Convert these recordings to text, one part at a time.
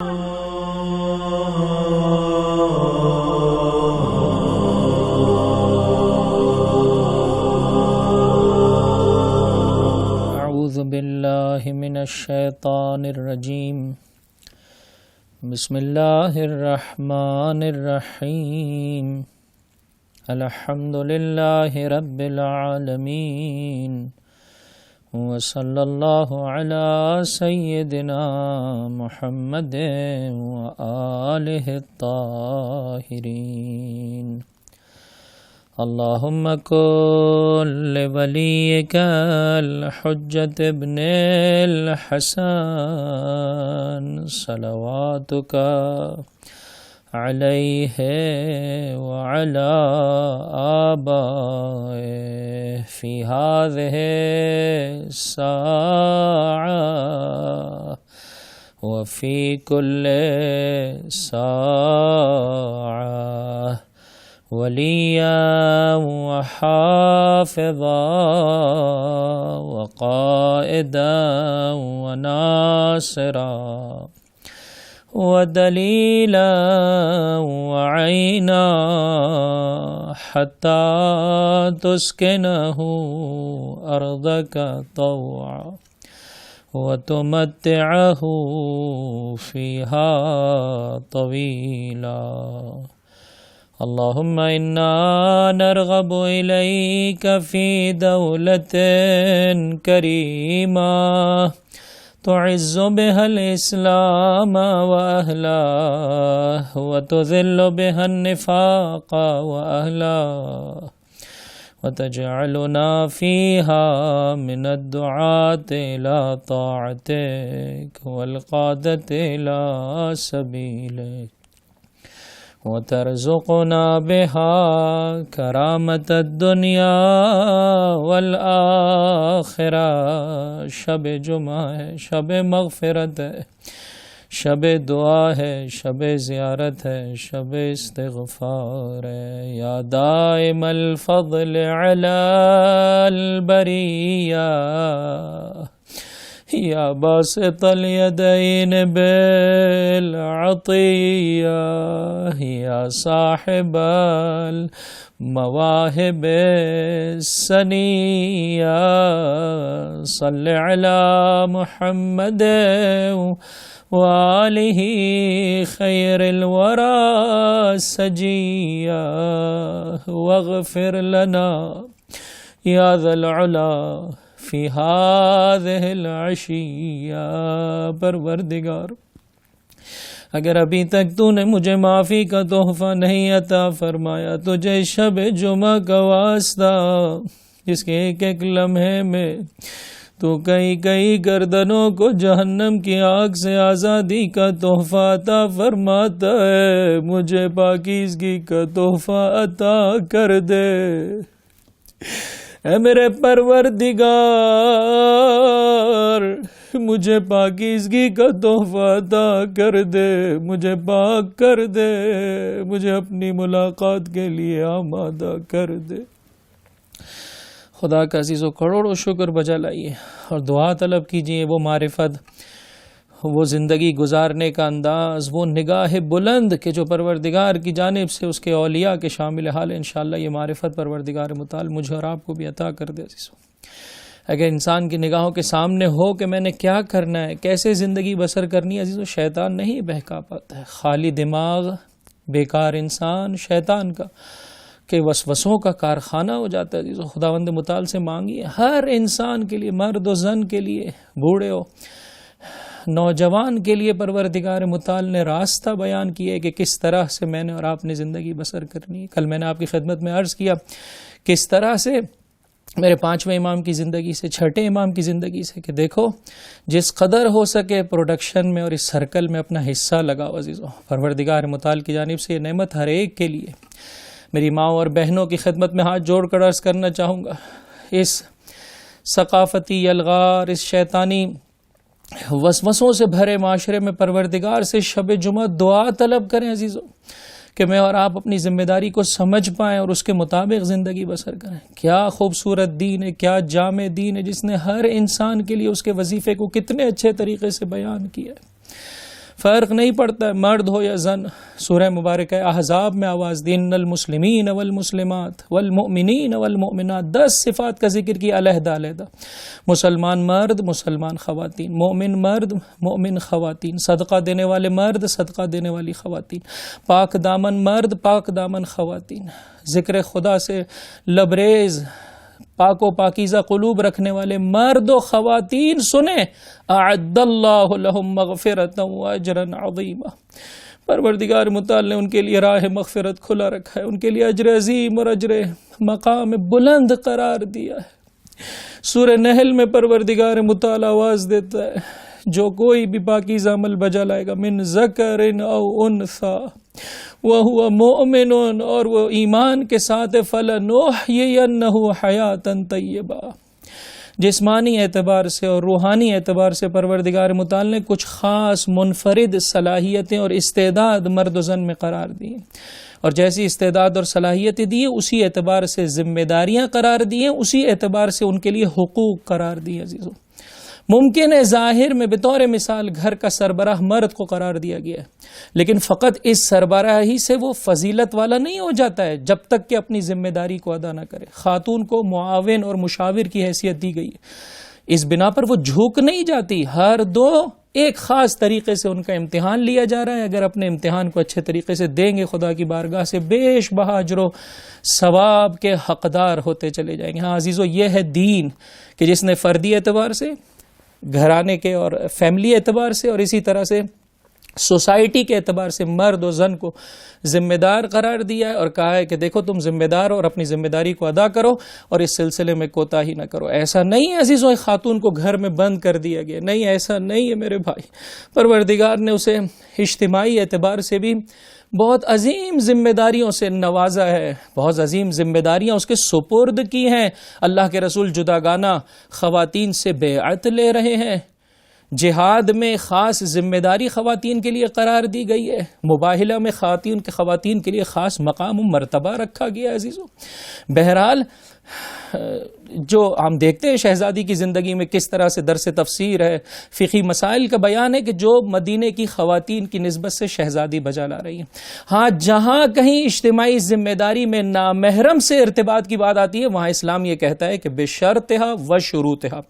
اعوذ باللہ من الشیطان الرجیم بسم اللہ الرحمن الرحیم الحمد للہ رب العالمین وصلی اللہ علی سیدنا محمد وآلہ الطاہرین اللہم کن لولیک الحجۃ ابن الحسن صلواتک علیہ وعلی آبائہ فی ہذہ الساعہ وفی کل ساعہ ولیا وحافظا وقائدا وناصرا ودلیلا وعینا حتی تسکنہ ارضک طوعا وتمتعہ فیہا طویلا اللہم انا نرغب الیک فی دولت کریمہ تعز بها الاسلام واہلہ وتذل بها النفاق واہلہ وتجعلنا فيها من الدعاة إلى طاعتك والقادة إلى سبيلك وترزقنا بها كرامة الدنيا والآخرة شب جمعہ ہے، شب مغفرت ہے، شب دعا ہے، شب زیارت ہے، شب استغفار ہے۔ یا دائم الفضل علی البریہ یا باسط الیدین بالعطیہ یا صاحب المواہب السنیہ صلی علی محمد وآلہ خیر الورى سجیہ واغفر لنا یا ذا العلا فی ہذہ العشیہ۔ پروردگار، اگر ابھی تک تو نے مجھے معافی کا تحفہ نہیں عطا فرمایا، تجھے شب جمعہ کا واسطہ جس کے ایک ایک لمحے میں تو کئی کئی گردنوں کو جہنم کی آگ سے آزادی کا تحفہ عطا فرماتا ہے، مجھے پاکیزگی کا تحفہ عطا کر دے۔ اے میرے پروردگار، مجھے پاکیزگی کا تحفہ عطا کر دے، مجھے پاک کر دے، مجھے اپنی ملاقات کے لیے آمادہ کر دے۔ خدا کا عزیزو کروڑوں شکر بجا لائیے اور دعا طلب کیجئے، وہ معرفت، وہ زندگی گزارنے کا انداز، وہ نگاہ بلند کہ جو پروردگار کی جانب سے اس کے اولیاء کے شامل حال ہے۔ انشاءاللہ یہ معرفت پروردگار متعال مجھے اور آپ کو بھی عطا کر دے عزیزو۔ اگر انسان کی نگاہوں کے سامنے ہو کہ میں نے کیا کرنا ہے، کیسے زندگی بسر کرنی ہے عزیزو، شیطان نہیں بہکا پاتا ہے۔ خالی دماغ، بیکار انسان شیطان کا کہ وسوسوں کا کارخانہ ہو جاتا ہے عزیزو۔ خداوند متعال سے مانگیے ہر انسان کے لیے، مرد و زن کے لیے، بوڑھے ہو نوجوان کے لیے پروردگار متعال نے راستہ بیان کیا ہے کہ کس طرح سے میں نے اور آپ نے زندگی بسر کرنی ہے۔ کل میں نے آپ کی خدمت میں عرض کیا کس طرح سے میرے 5ویں امام کی زندگی سے، 6ٹھے امام کی زندگی سے، کہ دیکھو جس قدر ہو سکے پروڈکشن میں اور اس سرکل میں اپنا حصہ لگاؤ عزیزو۔ پروردگار متعال کی جانب سے یہ نعمت ہر ایک کے لیے۔ میری ماں اور بہنوں کی خدمت میں ہاتھ جوڑ کر عرض کرنا چاہوں گا، اس ثقافتی یلغار، اس شیطانی وسوسوں سے بھرے معاشرے میں پروردگار سے شب جمعہ دعا طلب کریں عزیزو، کہ میں اور آپ اپنی ذمہ داری کو سمجھ پائیں اور اس کے مطابق زندگی بسر کریں۔ کیا خوبصورت دین ہے، کیا جامع دین ہے، جس نے ہر انسان کے لیے اس کے وظیفے کو کتنے اچھے طریقے سے بیان کیا ہے۔ فرق نہیں پڑتا ہے مرد ہو یا زن. سورہ مبارکہ احزاب میں آواز دی ان المسلمین والمسلمات والمؤمنین والمؤمنات، 10 صفات کا ذکر کیا علیحدہ علیحدہ. مسلمان مرد، مسلمان خواتین، مومن مرد، مومن خواتین، صدقہ دینے والے مرد، صدقہ دینے والی خواتین، پاک دامن مرد، پاک دامن خواتین، ذکر خدا سے لبریز پاک و پاکیزہ قلوب رکھنے والے مرد و خواتین. سنیں اعد اللہ لہم مغفرۃ واجرا عظیما، پروردگار متعال نے ان کے لیے راہ مغفرت کھلا رکھا ہے، ان کے لیے اجر عظیم اور اجر مقام بلند قرار دیا ہے. سورہ نحل میں پروردگار متعال آواز دیتا ہے جو کوئی بھی پاکیزہ عمل بجا لائے گا، من ذکر او انثی وہو مؤمن، اور وہ ایمان کے ساتھ، فلنحیینہ حیاتا طیبہ. جسمانی اعتبار سے اور روحانی اعتبار سے پروردگار متعال نے کچھ خاص منفرد صلاحیتیں اور استعداد مرد و زن میں قرار دی، اور جیسی استعداد اور صلاحیتیں دی اسی اعتبار سے ذمہ داریاں قرار دی ہیں، اسی اعتبار سے ان کے لیے حقوق قرار دی. عزیزو، ممکن ہے ظاہر میں بطور مثال گھر کا سربراہ مرد کو قرار دیا گیا ہے، لیکن فقط اس سربراہی سے وہ فضیلت والا نہیں ہو جاتا ہے جب تک کہ اپنی ذمہ داری کو ادا نہ کرے. خاتون کو معاون اور مشاور کی حیثیت دی گئی ہے، اس بنا پر وہ جھوک نہیں جاتی. ہر دو ایک خاص طریقے سے ان کا امتحان لیا جا رہا ہے. اگر اپنے امتحان کو اچھے طریقے سے دیں گے خدا کی بارگاہ سے بیش بہا اجر و ثواب کے حقدار ہوتے چلے جائیں گے. ہاں عزیزو، یہ ہے دین کہ جس نے فردی اعتبار سے، گھرانے کے اور فیملی اعتبار سے، اور اسی طرح سے سوسائٹی کے اعتبار سے مرد و زن کو ذمہ دار قرار دیا ہے، اور کہا ہے کہ دیکھو تم ذمہ دار ہو اور اپنی ذمہ داری کو ادا کرو اور اس سلسلے میں کوتاہی نہ کرو. ایسا نہیں ہے عزیزوں خاتون کو گھر میں بند کر دیا گیا، نہیں، ایسا نہیں ہے میرے بھائی. پروردگار نے اسے اجتماعی اعتبار سے بھی بہت عظیم ذمہ داریوں سے نوازا ہے، بہت عظیم ذمہ داریاں اس کے سپرد کی ہیں. اللہ کے رسول جداگانہ خواتین سے بیعت لے رہے ہیں. جہاد میں خاص ذمہ داری خواتین کے لیے قرار دی گئی ہے. مباہلہ میں خواتین کے لیے خاص مقام و مرتبہ رکھا گیا ہے. عزیزو، بہرحال جو ہم دیکھتے ہیں شہزادی کی زندگی میں کس طرح سے درس تفسیر ہے، فقہی مسائل کا بیان ہے کہ جو مدینے کی خواتین کی نسبت سے شہزادی بجا لا رہی ہیں. ہاں، جہاں کہیں اجتماعی ذمہ داری میں نامحرم سے ارتباط کی بات آتی ہے وہاں اسلام یہ کہتا ہے کہ بشرطہا و شروطہا،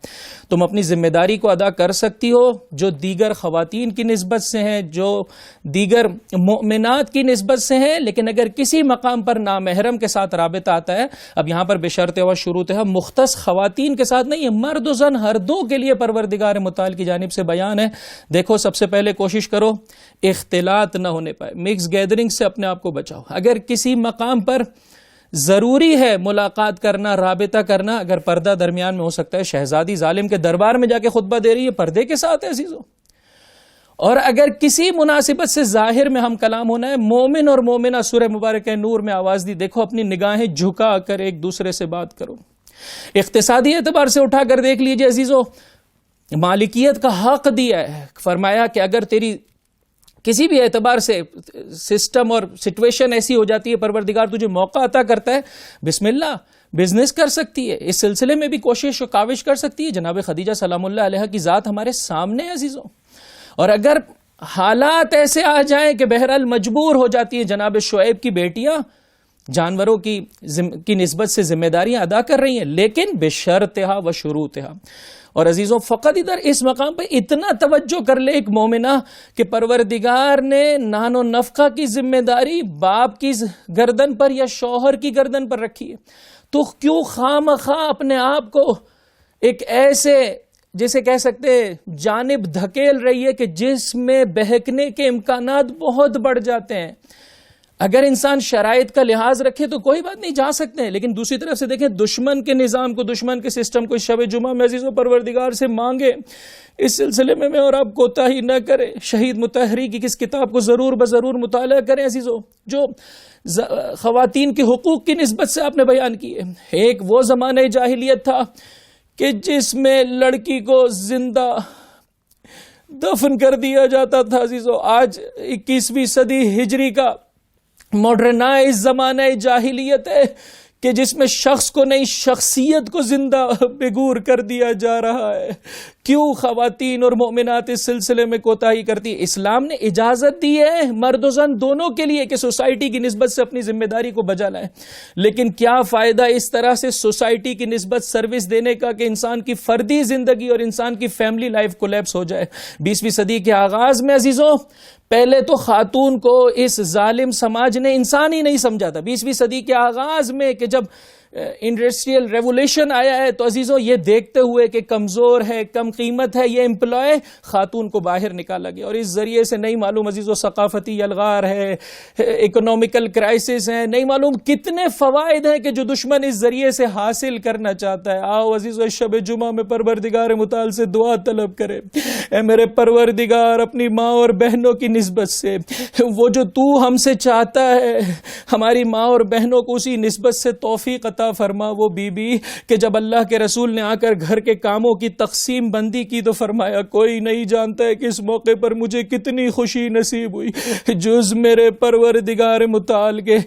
تم اپنی ذمہ داری کو ادا کر سکتی ہو جو دیگر خواتین کی نسبت سے ہیں، جو دیگر مؤمنات کی نسبت سے ہیں، لیکن اگر کسی مقام پر نامحرم کے ساتھ رابطہ آتا ہے، اب یہاں پر بشرط و شروط ہے، مختص خواتین کے ساتھ نہیں ہے، مرد و زن ہر دو کے لیے پروردگار متعال کی جانب سے بیان ہے. دیکھو، سب سے پہلے کوشش کرو اختلاط نہ ہونے پائے، مکس گیدرنگ سے اپنے آپ کو بچاؤ. اگر کسی مقام پر ضروری ہے ملاقات کرنا، رابطہ کرنا، اگر پردہ درمیان میں ہو سکتا ہے، شہزادی ظالم کے دربار میں جا کے خطبہ دے رہی ہے، پردے کے ساتھ ہے عزیزو. اور اگر کسی مناسبت سے ظاہر میں ہم کلام ہونا ہے، مومن اور مومنہ سورہ مبارکہ نور میں آواز دی، دیکھو اپنی نگاہیں جھکا کر ایک دوسرے سے بات کرو. اقتصادی اعتبار سے اٹھا کر دیکھ لیجئے عزیزو، مالکیت کا حق دیا ہے. فرمایا کہ اگر تیری کسی بھی اعتبار سے سسٹم اور سچویشن ایسی ہو جاتی ہے، پروردگار تجھے موقع عطا کرتا ہے، بسم اللہ بزنس کر سکتی ہے، اس سلسلے میں بھی کوشش و کاوش کر سکتی ہے. جناب خدیجہ سلام اللہ علیہ کی ذات ہمارے سامنے ہے عزیزوں. اور اگر حالات ایسے آ جائیں کہ بہرحال مجبور ہو جاتی ہیں، جناب شعیب کی بیٹیاں جانوروں کی نسبت سے ذمہ داریاں ادا کر رہی ہیں، لیکن بشرطہا و شروطہا. اور عزیزوں، فقط ادھر اس مقام پہ اتنا توجہ کر لے ایک مومنہ کہ پروردگار نے نان و نفقہ کی ذمہ داری باپ کی گردن پر یا شوہر کی گردن پر رکھی ہے، تو کیوں خواہ اپنے آپ کو ایک ایسے جسے کہہ سکتے جانب دھکیل رہی ہے کہ جس میں بہکنے کے امکانات بہت بڑھ جاتے ہیں. اگر انسان شرائط کا لحاظ رکھے تو کوئی بات نہیں، جا سکتے ہیں، لیکن دوسری طرف سے دیکھیں دشمن کے نظام کو، دشمن کے سسٹم کو. شب جمعہ میں عزیزوں پروردگار سے مانگے اس سلسلے میں اور آپ کوتاہی نہ کرے. شہید مطہری کی کس کتاب کو ضرور بضرور مطالعہ کریں عزیزوں، جو خواتین کے حقوق کی نسبت سے آپ نے بیان کی ہے. ایک وہ زمانہ جاہلیت تھا کہ جس میں لڑکی کو زندہ دفن کر دیا جاتا تھا عزیزو. آج 21ویں صدی ہجری کا ماڈرنائز زمانہ جاہلیت ہے کہ جس میں شخص کو نہیں شخصیت کو زندہ بگور کر دیا جا رہا ہے. کیوں خواتین اور مومنات اس سلسلے میں کوتاہی کرتی؟ اسلام نے اجازت دی ہے مرد و زن دونوں کے لیے کہ سوسائٹی کی نسبت سے اپنی ذمہ داری کو بجا لائیں، لیکن کیا فائدہ اس طرح سے سوسائٹی کی نسبت سروس دینے کا کہ انسان کی فردی زندگی اور انسان کی فیملی لائف کولیپس ہو جائے۔ 20ویں صدی کے آغاز میں عزیزوں پہلے تو خاتون کو اس ظالم سماج نے انسان ہی نہیں سمجھا تھا۔ 20ویں صدی کے آغاز میں کہ جب انڈسٹریل ریولوشن آیا ہے تو عزیزوں یہ دیکھتے ہوئے کہ کمزور ہے، کم قیمت ہے یہ امپلائے، خاتون کو باہر نکالا گیا، اور اس ذریعے سے نہیں معلوم عزیزوں ثقافتی یلغار ہے، اکنومیکل کرائسس ہے، نہیں معلوم کتنے فوائد ہیں کہ جو دشمن اس ذریعے سے حاصل کرنا چاہتا ہے۔ آؤ عزیزوں شب جمعہ میں پروردگار متعال سے دعا طلب کرے، اے میرے پروردگار اپنی ماں اور بہنوں کی نسبت سے وہ جو تو ہم سے چاہتا ہے ہماری ماں اور بہنوں کو اسی نسبت سے توفیق عطا فرما۔ وہ بی بی کہ جب اللہ کے رسول نے آ کر گھر کے کاموں کی تقسیم بندی کی تو فرمایا کوئی نہیں جانتا ہے کہ اس موقع پر مجھے کتنی خوشی نصیب ہوئی جز میرے پروردگار متعال کے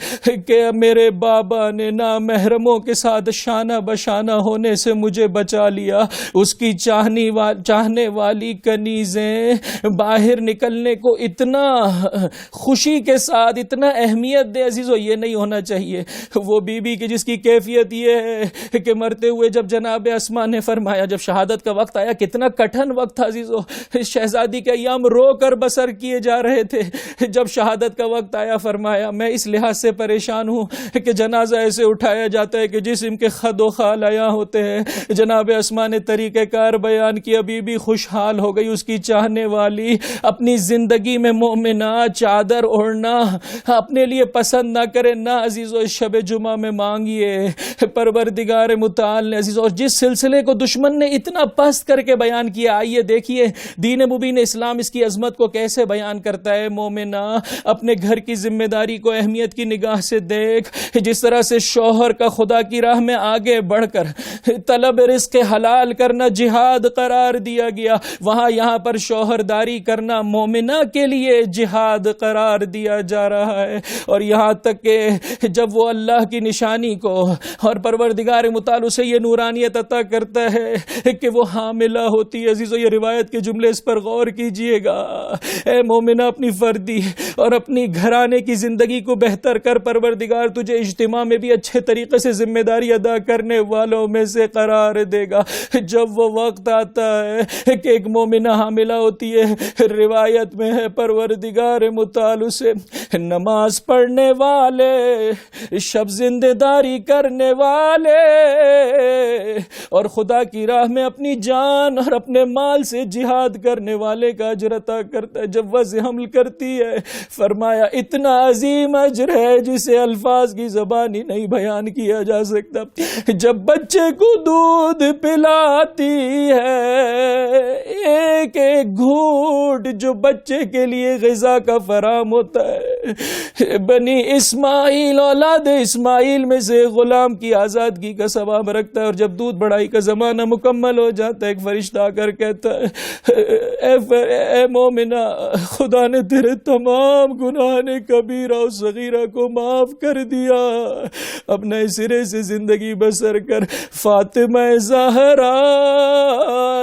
کہ میرے بابا نے نامحرموں کے ساتھ شانہ بشانہ ہونے سے مجھے بچا لیا۔ اس کی چاہنے والی کنیزیں باہر نکلنے کو اتنا خوشی کے ساتھ اتنا اہمیت دے عزیزو، یہ نہیں ہونا چاہیے۔ وہ بی بی کی جس کی کیفیت یہ ہے کہ مرتے ہوئے جب جناب اسما نے فرمایا، جب شہادت کا وقت آیا، کتنا کٹھن وقت تھا عزیزو، شہزادی کے ایام رو کر بسر کیے جا رہے تھے، جب شہادت کا وقت آیا فرمایا میں اس لحاظ سے پریشان ہوں کہ جنازہ ایسے اٹھایا جاتا ہے کہ جسم کے خد و خال عیاں ہوتے ہیں۔ جناب اسما نے طریقہ کار بیان کیا، بی بی خوشحال ہو گئی، اس کی چاہنے والی اپنی زندگی میں مومنہ چادر اوڑھنا اپنے لیے پسند نہ کرے نہ عزیزو اس شب جمعہ میں مانگیے۔ پروردگار متعال نے عزیز، اور جس سلسلے کو دشمن نے اتنا پست کر کے بیان کیا، آئیے دیکھیے دین مبین اسلام اس کی عظمت کو کیسے بیان کرتا ہے۔ مومنہ اپنے گھر کی ذمہ داری کو اہمیت کی نگاہ سے دیکھ، جس طرح سے شوہر کا خدا کی راہ میں آگے بڑھ کر طلب رزق حلال کرنا جہاد قرار دیا گیا، وہاں یہاں پر شوہر داری کرنا مومنہ کے لیے جہاد قرار دیا جا رہا ہے۔ اور یہاں تک کہ جب وہ اللہ کی نشانی کو اور پروردگار متعال سے یہ نورانیت عطا کرتا ہے کہ وہ حاملہ ہوتی ہے۔ عزیزو یہ روایت کے جملے اس پر غور کیجئے گا۔ اے مومنہ اپنی فردی اور اپنی گھرانے کی زندگی کو بہتر کر، پروردگار تجھے اجتماع میں بھی اچھے طریقے سے ذمہ داری ادا کرنے والوں میں سے قرار دے گا۔ جب وہ وقت آتا ہے کہ ایک مومنہ حاملہ ہوتی ہے، روایت میں ہے پروردگار متعال سے نماز پڑھنے والے، شب زندہ داری کرنے والے اور خدا کی راہ میں اپنی جان اور اپنے مال سے جہاد کرنے والے کا اجر عطا کرتا ہے۔ جب وضع حمل کرتی ہے فرمایا اتنا عظیم اجر ہے جسے الفاظ کی زبانی نہیں بیان کیا جا سکتا۔ جب بچے کو دودھ پلاتی ہے، ایک ایک گھونٹ جو بچے کے لیے غذا کا فراہم ہوتا ہے، بنی اسماعیل اولاد اسماعیل میں سے غلام کی آزادگی کا ثواب رکھتا ہے۔ اور جب دودھ بڑھائی کا زمانہ مکمل ہو جاتا ہے، ایک فرشتہ آ کر کہتا ہے اے مومنہ، خدا نے تیرے تمام گناہ کبیرہ و صغیرہ کو معاف کر دیا، اب نئے سرے سے زندگی بسر کر۔ فاطمہ زہرا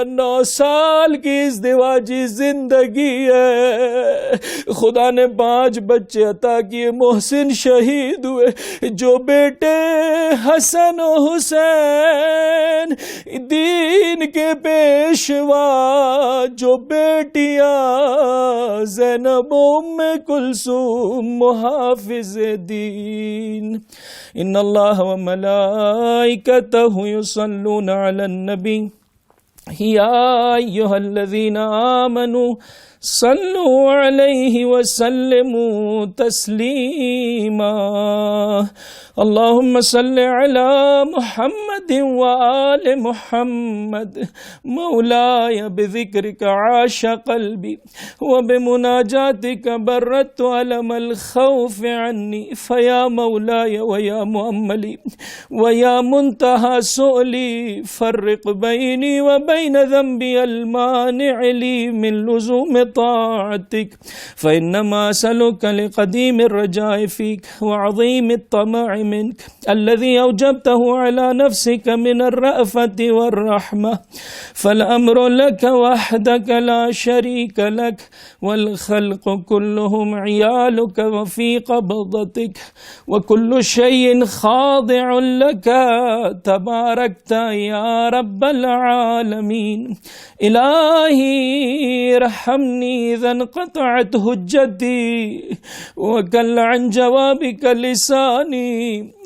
9 سال کی ازدواجی زندگی ہے، خدا نے 5 بچے عطا کیے، محسن شہید ہوئے، جو بیٹے حسن و حسین دین کے پیشوا، جو بیٹیاں زینب ام کلثوم محافظ دین۔ ان اللہ و ملائکتہ یصلون علی النبی یا ایھا الذین آمنوا صلوا علیہ وسلموا تسلیما۔ اللہم صل علی محمد وآل محمد، مولاي بذکرک عاش قلبی وبمناجاتک برت علم الخوف عنی، فیا مولاي ویا مؤملی ویا منتہى سؤلی، فرق بینی وبین ذنبی المانع لی من لزوم طاعتك فإنما أسألك لقديم الرجاء فيك وعظيم الطمع منك الذي أوجبته على نفسك من الرأفة والرحمة فالأمر لك وحدك لا شريك لك والخلق كلهم عيالك وفي قبضتك وكل شيء خاضع لك تباركت يا رب العالمين إلهي ارحمني إذا انقطعت حجتي وكل عن جوابك لساني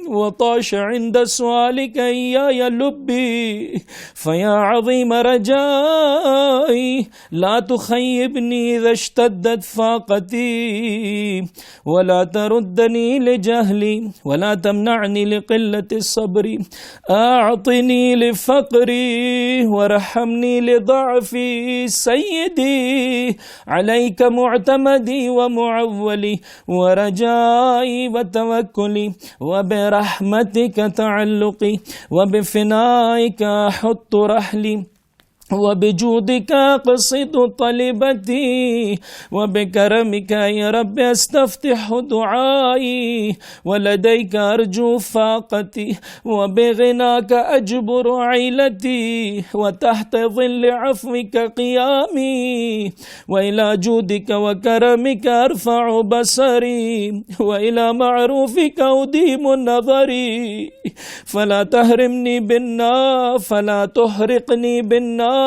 وطاش عند سؤالك إياي لبي فيا عظيم رجائي لا تخيبني إذا اشتدت فاقتي ولا تردني لجهلي ولا تمنعني لقلة الصبر أعطني لفقري وارحمني لضعفي سيدي عليك معتمدي ومعولي ورجائي وتوكلي وبرحمتك تعلقي وبفنائك أحط رحلي وبجودك أقصد طلبتي وبكرمك يا رب أستفتح دعائي ولديك أرجو فاقتي وبغناك أجبر عيلتي وتحت ظل عفوك قيامي وإلى جودك وكرمك أرفع بصري وإلى معروفك أديم نظري فلا تحرمني بالنار فلا تحرقني بالنار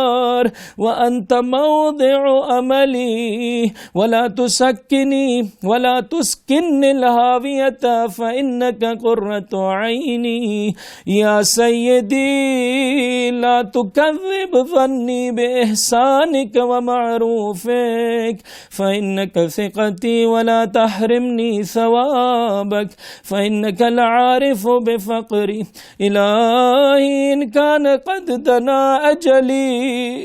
وأنت موضع أملي ولا تسكني ولا تسكنني الهاوية فإنك قرة عيني يا سيدي لا تكذب ظني بإحسانك ومعروفك فإنك ثقتي ولا تحرمني ثوابك فإنك العارف بفقري إلهي إن كان قد دنا أجلي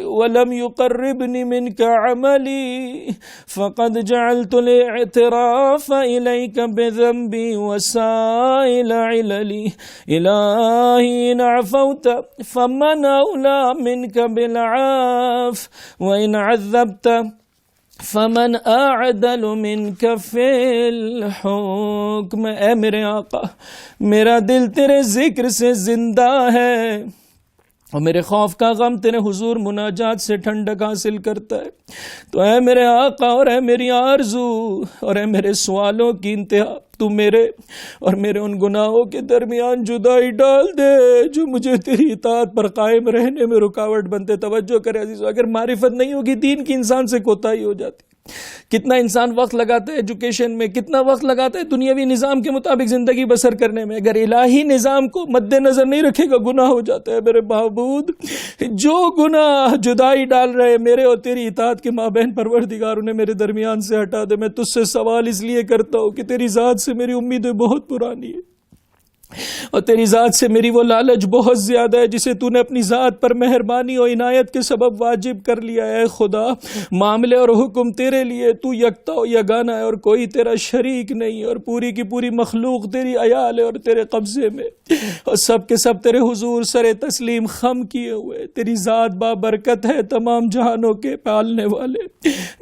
ولم يقربني منك عملي فقد جعلت الاعتراف إليك بذنبي وسائل عللي إلهي إن عفوت فمن أولى منك بالعفو وإن عذبت فمن اعدل منك فی الحکم۔ اے میرے آقا، میرا دل تیرے ذکر سے زندہ ہے اور میرے خوف کا غم تیرے حضور مناجات سے ٹھنڈک حاصل کرتا ہے۔ تو اے میرے آقا اور اے میری آرزو اور اے میرے سوالوں کی انتہا، تو میرے اور میرے ان گناہوں کے درمیان جدائی ڈال دے جو مجھے تیری اطاعت پر قائم رہنے میں رکاوٹ بنتے۔ توجہ کرے عزیزو، اگر معرفت نہیں ہوگی دین کی، انسان سے کوتاہی ہو جاتی۔ کتنا انسان وقت لگاتا ہے ایجوکیشن میں، کتنا وقت لگاتا ہے دنیاوی نظام کے مطابق زندگی بسر کرنے میں، اگر الہی نظام کو مد نظر نہیں رکھے گا گناہ ہو جاتا ہے۔ میرے معبود، جو گناہ جدائی ڈال رہے میرے اور تیری اطاعت کے مابین، پروردگار انہیں میرے درمیان سے ہٹا دے۔ میں تجھ سے سوال اس لیے کرتا ہوں کہ تیری ذات سے میری امیدیں بہت پرانی ہے اور تیری ذات سے میری وہ لالچ بہت زیادہ ہے جسے تو نے اپنی ذات پر مہربانی اور عنایت کے سبب واجب کر لیا ہے۔ خدا، معاملے اور حکم تیرے لیے، تو یکتا و یگانہ ہے اور کوئی تیرا شریک نہیں، اور پوری کی پوری مخلوق تیری عیال ہے اور تیرے قبضے میں، اور سب کے سب تیرے حضور سر تسلیم خم کیے ہوئے۔ تیری ذات بابرکت ہے، تمام جہانوں کے پالنے والے۔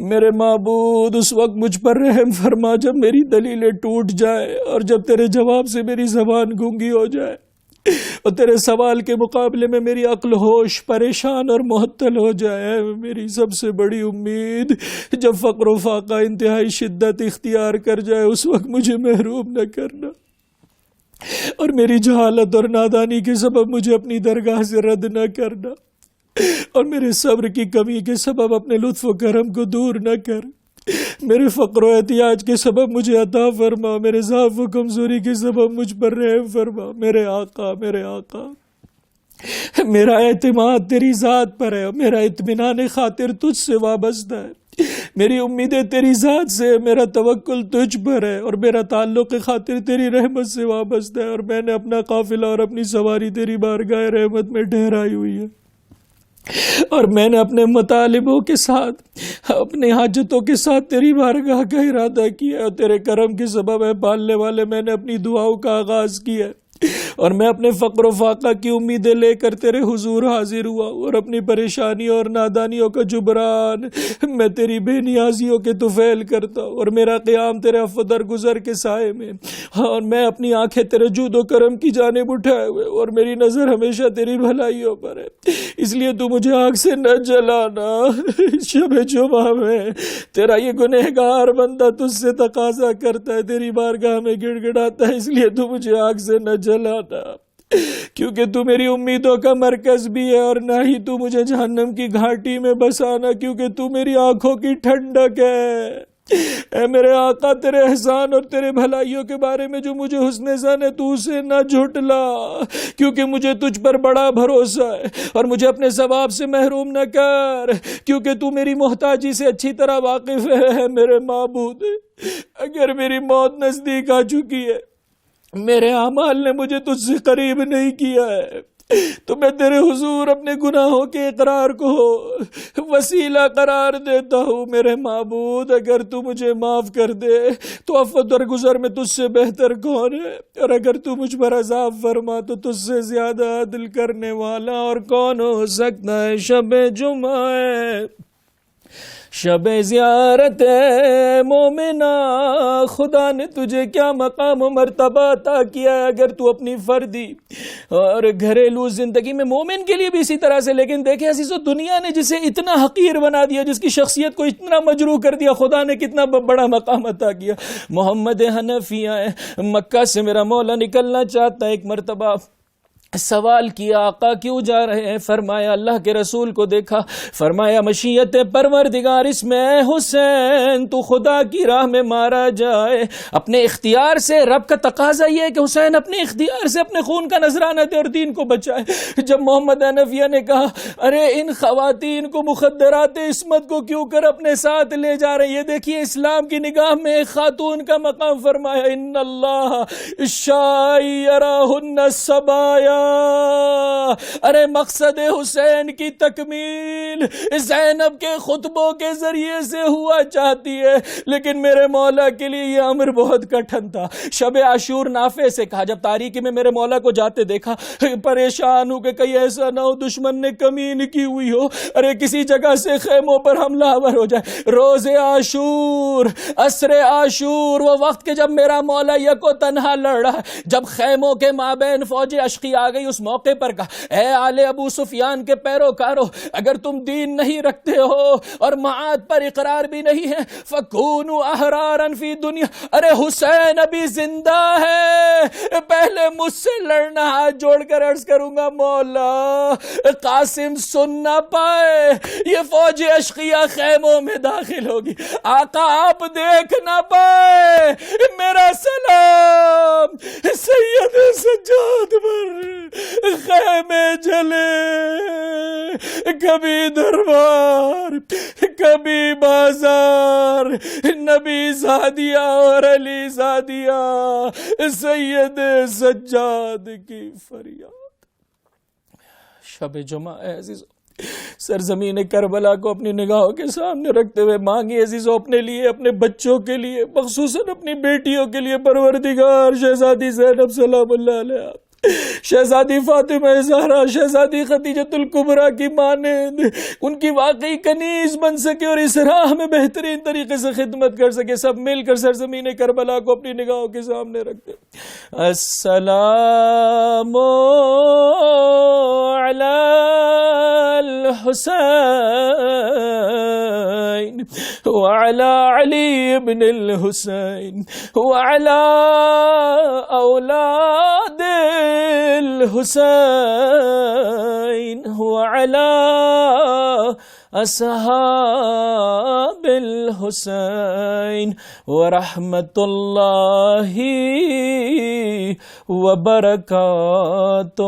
میرے معبود، اس وقت مجھ پر رحم فرما جب میری دلیلیں ٹوٹ جائے اور جب تیرے جواب سے میری زبان گونگی ہو جائے اور تیرے سوال کے مقابلے میں میری عقل ہوش پریشان اور معطل ہو جائے۔ میری سب سے بڑی امید، جب فقر و فاقہ انتہائی شدت اختیار کر جائے اس وقت مجھے محروم نہ کرنا، اور میری جہالت اور نادانی کے سبب مجھے اپنی درگاہ سے رد نہ کرنا، اور میرے صبر کی کمی کے سبب اپنے لطف و کرم کو دور نہ کر۔ میرے فقر و احتیاج کے سبب مجھے عطا فرما، میرے ضعف و کمزوری کے سبب مجھ پر رحم فرما۔ میرے آقا، میرے آقا، میرا اعتماد تیری ذات پر ہے، میرا اطمینان خاطر تجھ سے وابستہ ہے، میری امیدیں تیری ذات سے، میرا توکل تجھ پر ہے، اور میرا تعلق خاطر تیری رحمت سے وابستہ ہے، اور میں نے اپنا قافلہ اور اپنی سواری تیری بارگاہ رحمت میں ٹھہرائی ہوئی ہے، اور میں نے اپنے مطالبوں کے ساتھ، اپنے حاجتوں کے ساتھ تیری بارگاہ کا ارادہ کیا، اور تیرے کرم کے سبب ہے پالنے والے میں نے اپنی دعاؤں کا آغاز کیا، اور میں اپنے فقر و فاقہ کی امیدیں لے کر تیرے حضور حاضر ہوا اور اپنی پریشانیوں اور نادانیوں کا جبران میں تیری بے نیازیوں کے طفیل کرتا ہوں، اور میرا قیام تیرے عفو درگزر کے سائے میں، اور میں اپنی آنکھیں تیرے جود و کرم کی جانب اٹھائے ہوئے اور میری نظر ہمیشہ تیری بھلائیوں پر ہے، اس لیے تو مجھے آگ سے نہ جلانا۔ شب جمعہ میں تیرا یہ گنہگار بندہ تجھ سے تقاضا کرتا ہے، تیری بارگاہ میں گڑ گڑاتا ہے، اس لیے تو مجھے آگ سے نہ جلانا، کیونکہ تو میری امیدوں کا مرکز بھی ہے، اور نہ ہی تو مجھے جہنم کی گھاٹی میں بسانا، کیونکہ تو میری آنکھوں کی ٹھنڈک ہے۔ اے میرے آقا، تیرے احسان اور تیرے بھلائیوں کے بارے میں جو مجھے حسن ظن ہے تو اسے نہ جھٹلا، کیونکہ مجھے تجھ پر بڑا بھروسہ ہے، اور مجھے اپنے ثواب سے محروم نہ کر، کیونکہ تو میری محتاجی سے اچھی طرح واقف ہے۔ میرے معبود، اگر میری موت نزدیک آ چکی ہے، میرے اعمال نے مجھے تجھ سے قریب نہیں کیا ہے، تو میں تیرے حضور اپنے گناہوں کے اقرار کو وسیلہ قرار دیتا ہوں۔ میرے معبود، اگر تو مجھے معاف کر دے تو عفو درگزر میں تجھ سے بہتر کون ہے، اور اگر تو مجھ پر عذاب فرما تو تجھ سے زیادہ عدل کرنے والا اور کون ہو سکتا ہے۔ شب جمعہ ہے، شب زیارت مومنہ، خدا نے تجھے کیا مقام و مرتبہ عطا کیا ہے اگر تو اپنی فردی اور گھریلو زندگی میں مومن کے لیے بھی اسی طرح سے۔ لیکن دیکھیں عزیزو، دنیا نے جسے اتنا حقیر بنا دیا، جس کی شخصیت کو اتنا مجروح کر دیا، خدا نے کتنا بڑا مقام عطا کیا۔ محمد حنفیہ ہے، مکہ سے میرا مولا نکلنا چاہتا ہے، ایک مرتبہ سوال کیا آقا کیوں جا رہے ہیں؟ فرمایا اللہ کے رسول کو دیکھا، فرمایا مشیت پروردگار اس میں حسین تو خدا کی راہ میں مارا جائے۔ اپنے اختیار سے، رب کا تقاضا یہ ہے کہ حسین اپنے اختیار سے اپنے خون کا نذرانہ دے اور دین کو بچائے۔ جب محمد حنفیہ نے کہا ارے ان خواتین کو مخدرات عصمت کو کیوں کر اپنے ساتھ لے جا رہے ہیں، یہ دیکھیے اسلام کی نگاہ میں ایک خاتون کا مقام، فرمایا ان اللہ شائرہن الصبایا۔ ارے مقصد حسین کی تکمیل زینب کے خطبوں کے ذریعے سے ہوا چاہتی ہے، لیکن میرے مولا کے لیے یہ امر بہت کٹھن تھا۔ شب عاشور نافع سے کہا، جب تاریکی میں میرے مولا کو جاتے دیکھا، پریشان ہوں کہ کہیں ایسا نہ ہو دشمن نے کمین کی ہوئی ہو، ارے کسی جگہ سے خیموں پر حملہ آور ہو جائے۔ روز عاشور، عصر عاشور، وہ وقت کہ جب میرا مولا یکو تنہا لڑ رہا ہے، جب خیموں کے مابین فوج اشقی آ گئی، اس موقع پر کہا اے آل ابو سفیان کے پیروکارو، اگر تم دین نہیں رکھتے ہو اور معاد پر اقرار بھی نہیں ہے، فکونوا احرارا فی دنیا، ارے حسین ابھی زندہ ہے، پہلے مجھ سے لڑنا، ہاتھ جوڑ کر عرض کروں گا مولا قاسم سن نہ پائے، یہ فوج اشقیہ خیموں میں داخل ہوگی، آقا آپ دیکھ نہ پائے، میرا سلام سید سجاد پر خیمے جلے، کبھی دربار کبھی بازار، نبی زادیہ اور علی زادیہ، سید سجاد کی فریاد۔ شب جمعہ ہے عزیزو، سرزمین کربلا کو اپنی نگاہوں کے سامنے رکھتے ہوئے مانگی عزیزو اپنے لیے، اپنے بچوں کے لیے، مخصوصاً اپنی بیٹیوں کے لیے، پروردگار شہزادی زینب سلام اللہ علیہ، شہزادی فاطمہ زہرا، شہزادی خدیجۃ الکبریٰ کی مانند ان کی واقعی کنیز بن سکے اور اس راہ میں بہترین طریقے سے خدمت کر سکے، سب مل کر سرزمین کربلا کو اپنی نگاہوں کے سامنے رکھتے۔ السلام علی الحسین وعلی علی ابن الحسین وعلی اولاد الحسین وعلی اصحاب الحسین ورحمت اللہ وبرکاتہ۔